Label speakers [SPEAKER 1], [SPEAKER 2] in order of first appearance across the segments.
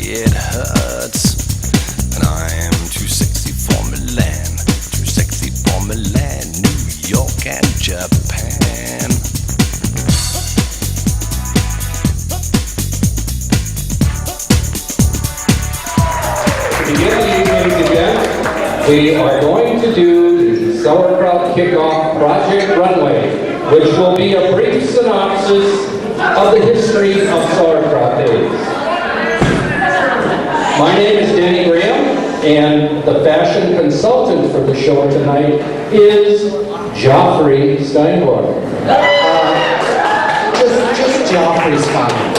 [SPEAKER 1] it hurts. And I am too sexy for Milan, too sexy for Milan, New York and Japan.
[SPEAKER 2] To begin the evening's event, we are going to do the Sauerkraut Kickoff Project Runway, which will be a brief synopsis of the history of Sauerkraut Days. My name is Danny Graham, and the fashion consultant for the show tonight is Joffrey Steinborg.
[SPEAKER 3] Just Joffrey's fine.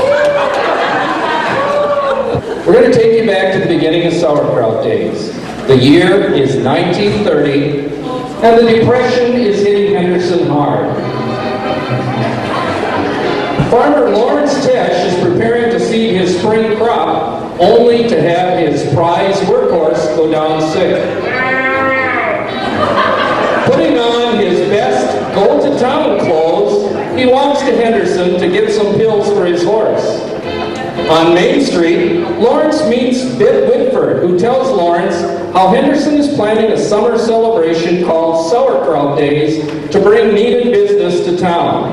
[SPEAKER 2] We're going to take you back to the beginning of Sauerkraut Days. The year is 1930, and the Depression is hitting Henderson hard. Farmer Lawrence Tesh is preparing to seed his spring crop, only to have his prize workhorse go down sick. Putting on his best go-to-town clothes, he walks to Henderson to get some pills for his horse. On Main Street, Lawrence meets Bitt Whitford, who tells Lawrence how Henderson is planning a summer celebration called Sauerkraut Days to bring needed business to town.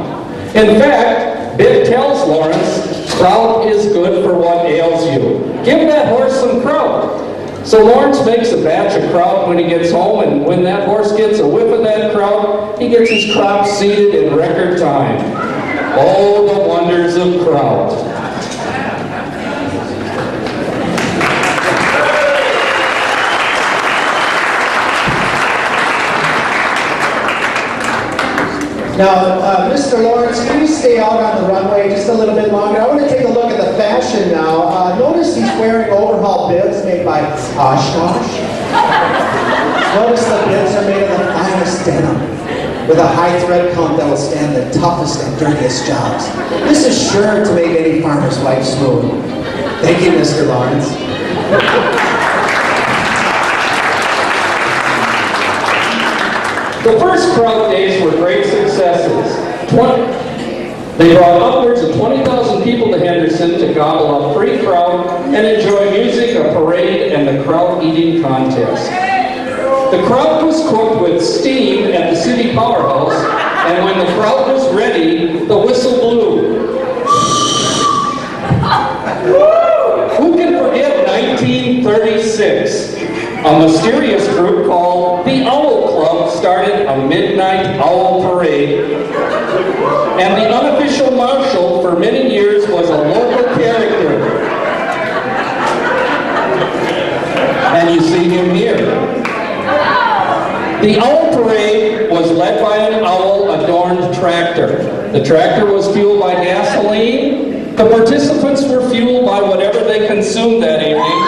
[SPEAKER 2] In fact, Bitt tells Lawrence, kraut is good for what ails you. Give that horse some kraut. So Lawrence makes a batch of kraut when he gets home, and when that horse gets a whiff of that kraut, he gets his crop seeded in record time. Oh, the wonders of kraut.
[SPEAKER 3] Now, Mr. Lawrence, can you stay out on the runway just a little bit longer? I want to take a look at the fashion now. Notice he's wearing overhaul bibs made by Oshkosh. Notice the bibs are made of the finest denim, with a high thread count that will stand the toughest and dirtiest jobs. This is sure to make any farmer's wife swoon. Thank you, Mr. Lawrence.
[SPEAKER 2] The first Kraut Days were great successes. They brought upwards of 20,000 people to Henderson to gobble up free kraut and enjoy music, a parade, and the kraut eating contest. The kraut was cooked with steam at the city powerhouse, and when the kraut was ready, the whistle blew. Who can forget 1936? A mysterious group called the Owl Club started a midnight owl parade, and the unofficial marshal for many years was a local character. And you see him here. The Owl Parade was led by an owl-adorned tractor. The tractor was fueled by gasoline. The participants were fueled by whatever they consumed that evening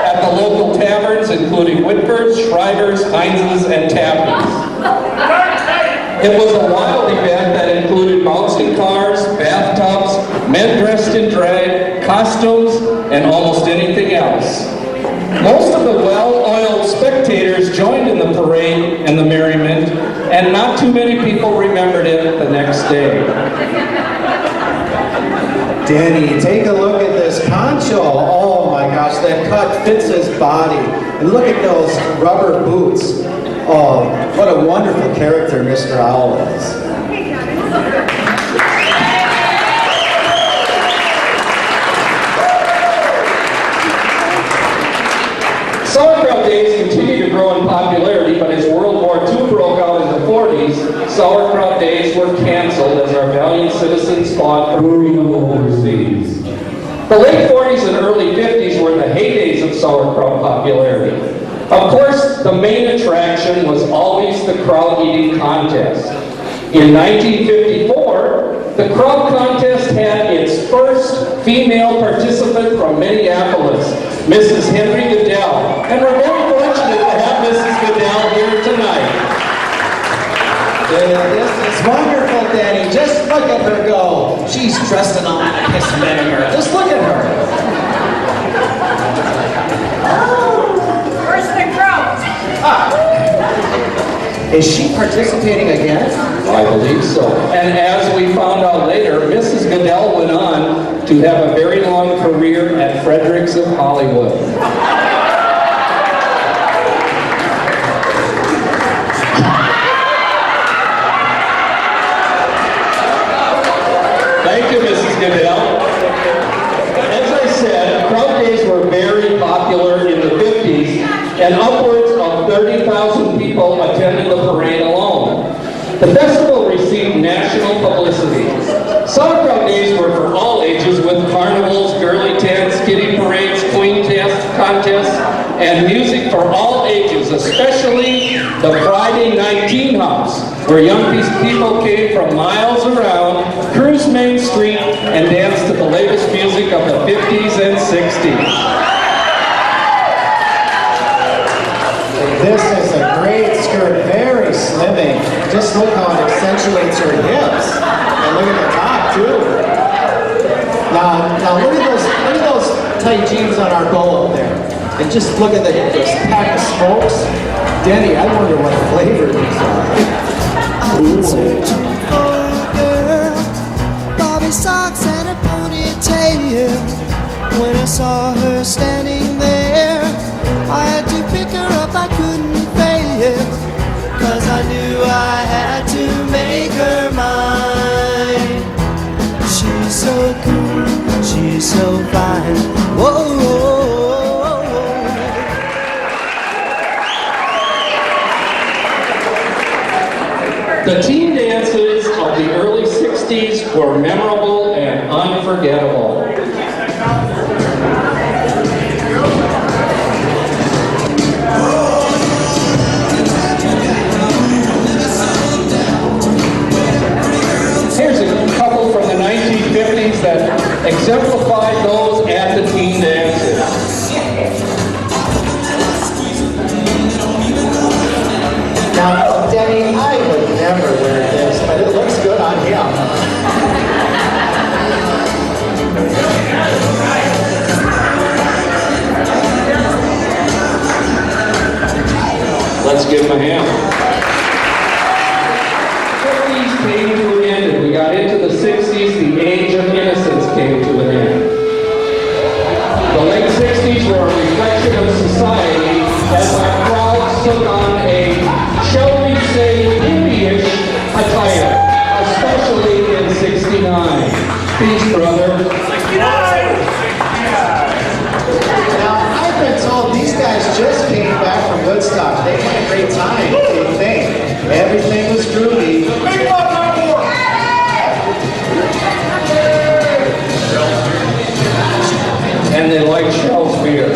[SPEAKER 2] at the local taverns, including Whitford's, Shriver's, Heinz's, and Tappan's. It was a wild event that included bouncing cars, bathtubs, men dressed in drag, costumes, and almost anything else. Most of the well-oiled spectators joined in the parade and the merriment, and not too many people remembered it the next day.
[SPEAKER 3] Danny, take a look at this poncho. Oh my gosh, that cut fits his body. And look at those rubber boots. Oh, what a wonderful character Mr. Owl is.
[SPEAKER 2] Sauerkraut Days continued to grow in popularity, but as World War II broke out in the 40s, Sauerkraut Days were canceled as our valiant citizens fought for freedom overseas. The late 40s and early 50s were the heydays of sauerkraut popularity. Of course, the main attraction was always the kraut eating contest. In 1954, the kraut contest had its first female participant from Minneapolis, Mrs. Henry Goodell. And we're very fortunate to have Mrs. Goodell here tonight.
[SPEAKER 3] This is wonderful, Danny. Just look at her go. She's dressed in all that piss vinegar. Just look at her.
[SPEAKER 4] Where's the kraut?
[SPEAKER 3] Is she participating again?
[SPEAKER 2] I believe so. And as we found out later, Mrs. Goodell went on to have a very long career at Fredericks of Hollywood. Thank you, Mrs. Goodell. As I said, Kraut Days were very popular in the 50s, and upwards of 30,000 people attended the parade alone. The festival received national publicity. Sauerkraut Days were for all ages, with carnivals, girly tents, kiddie parades, queen contests, and music for all ages, especially the Friday night teen house, where young people came from miles around, cruised Main Street, and danced to the latest music of the 50s and 60s.
[SPEAKER 3] This is a great skirt, very slimming. Just look how it accentuates her hips. And look at the top too. Now look at those tight jeans on our bow up there. And just look at this pack of smokes. Denny, I wonder what flavor these are.
[SPEAKER 4] I've been searching for a girl, Bobby socks and a ponytail. When I saw her standing there, I had to pick her up, I couldn't fail, 'cause I knew I had to make her mine. She's so cool, she's so fine. Whoa, whoa, whoa, whoa.
[SPEAKER 2] The teen dances of the early 60s were memorable and unforgettable. Here's a couple from the 1950s that exemplified those at the teen dances.
[SPEAKER 3] Now, Denny, I would never wear this, but it looks good on him.
[SPEAKER 2] Let's give him a hand. The 50s came to an end, and we got into the 60s, the age of innocence came to an end. The late 60s were a reflection of society as our crowds took on a, shall we say, hippie-ish attire, especially in 69. Peace, brother. 69!
[SPEAKER 3] Now, I've been told these guys just came back from Woodstock. They had a great time, they think. Everything was groovy.
[SPEAKER 2] And they like Shell's beer.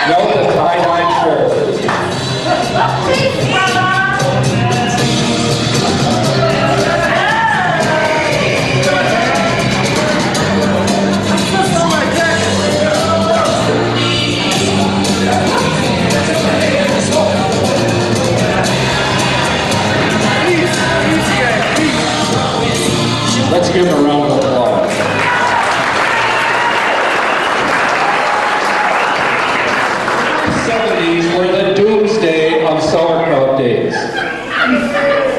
[SPEAKER 2] Note the tie-dye shirt. Let's give him a round of applause. The 70s were the doomsday of Sauerkraut Days.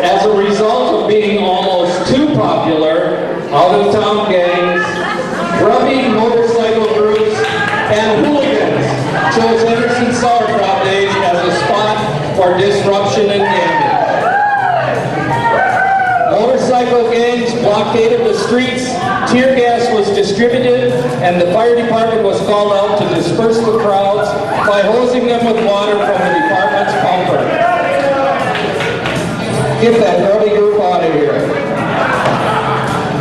[SPEAKER 2] As a result of being almost too popular, out-of-town gangs, grubby motorcycle groups, and hooligans chose Henderson Sauerkraut Days as a spot for disruption and damage. Motorcycle gangs blockaded the streets, tear gas was distributed, and the fire department was called out to disperse the crowds by hosing them with water from the department's pumper. Get that grubby group out of here.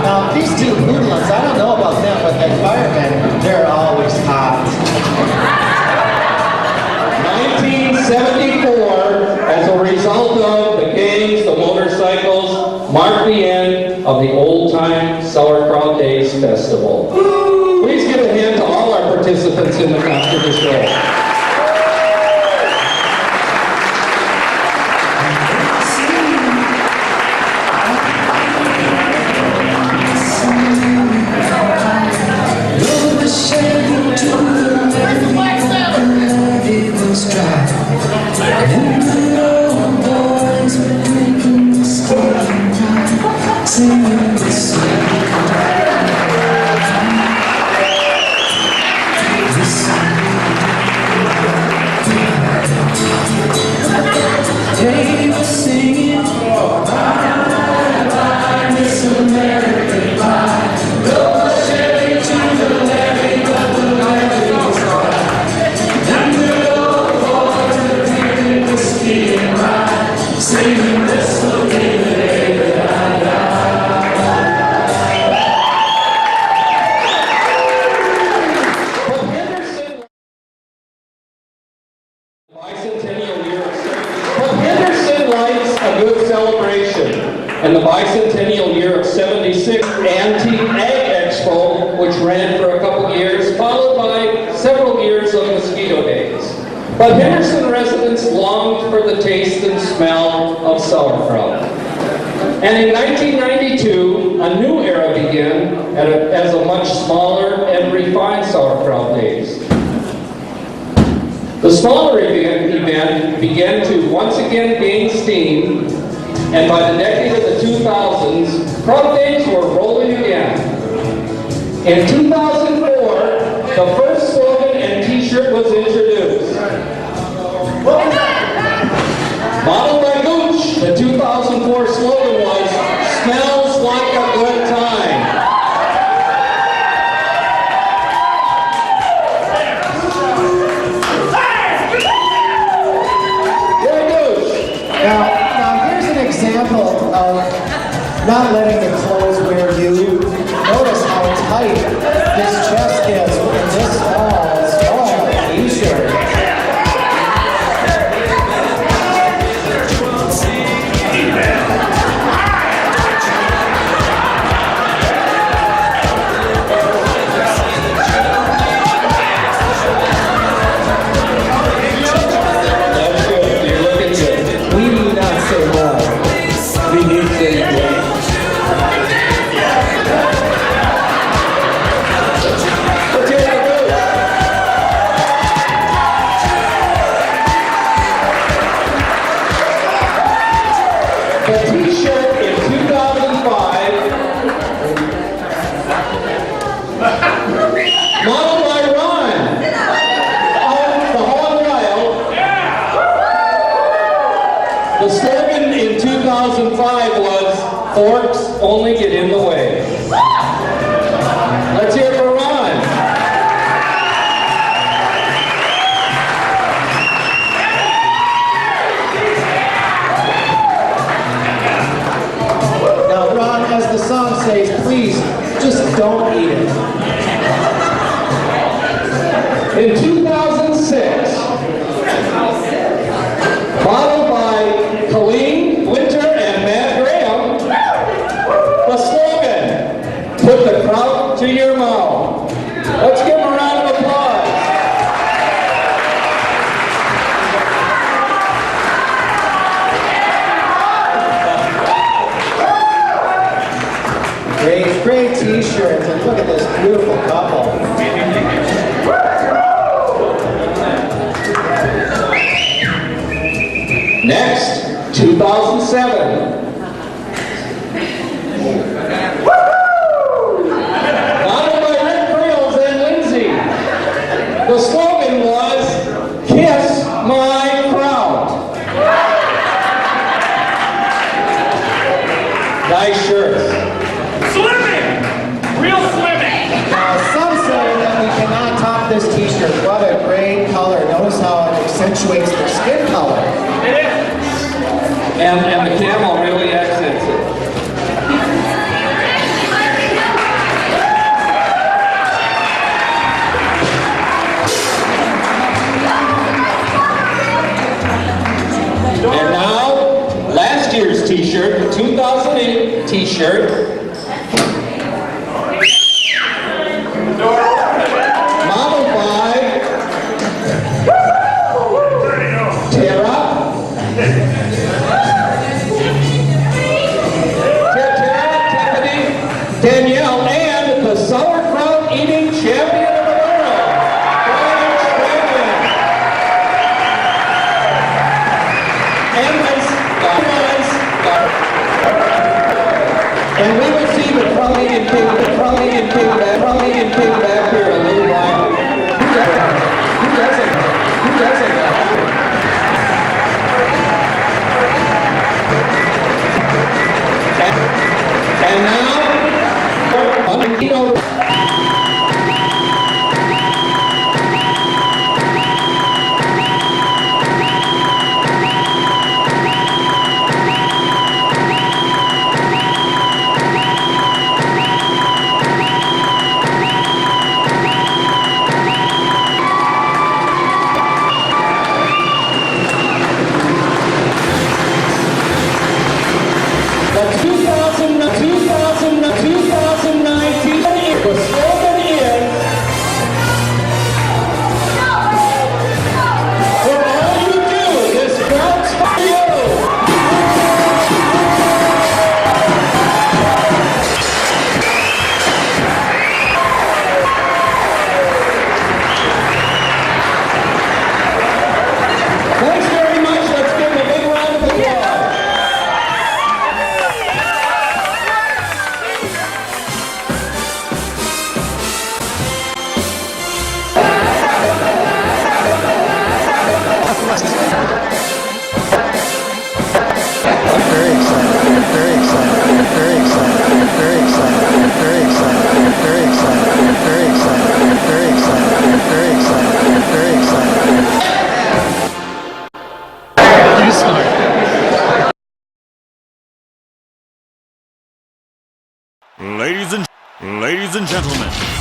[SPEAKER 3] Now, these two hoodlums, I don't know about them, but the firemen, they're always hot.
[SPEAKER 2] 1974, as a result of the gangs, the motorcycles, marked the end of the old-time Sauerkraut Days Festival. Please give a hand to all our participants in the concert this show. bicentennial year of but Henderson likes a good celebration. And the bicentennial year of 76 Antique Ag Expo, which ran for a couple years, followed by several years of mosquito days. But Henderson residents longed for the taste and smell of sauerkraut. And in 1992, a new era began as a much smaller and refined sauerkraut days. The smaller event began to once again gain steam, and by the decade of the 2000s, Kraut days were rolling again. In 2004, the first slogan and t-shirt was introduced. Modeled by Gooch, the 2004 slogan was, "Smells like a good time." Very Gooch.
[SPEAKER 3] Now here's an example of not letting the clothes wear you. Notice how tight this chest is in this small t-shirt.
[SPEAKER 2] Forks only get in the way. Let's hear it for Ron.
[SPEAKER 3] Now, Ron, as the song says, please, just don't eat it.
[SPEAKER 2] In 2006, modeled by Colleen Winter and Matt Graham, the slogan, "Put the kraut to your mouth." Let's give them a round of applause.
[SPEAKER 3] Great t-shirt, and look at this beautiful couple.
[SPEAKER 2] Next, 2007. Modeled by Rick Creels and Lindsay. The slogan was, "Kiss my kraut." Nice shirts.
[SPEAKER 5] Slimming! Real slimming!
[SPEAKER 3] Now, some say that we cannot top this t-shirt. What a great color. Notice how it accentuates the skin color.
[SPEAKER 5] It is.
[SPEAKER 2] And the camel really accents it. And now, last year's t-shirt, the 2008 t-shirt. Modeled by Tara, Tiffany, Danielle, and the sauerkraut eating champion of the world, Brian Franklin. And we will see the Pralinian pig back here in a little while. Who doesn't? Who doesn't? And now, you know,
[SPEAKER 6] Ladies and gentlemen,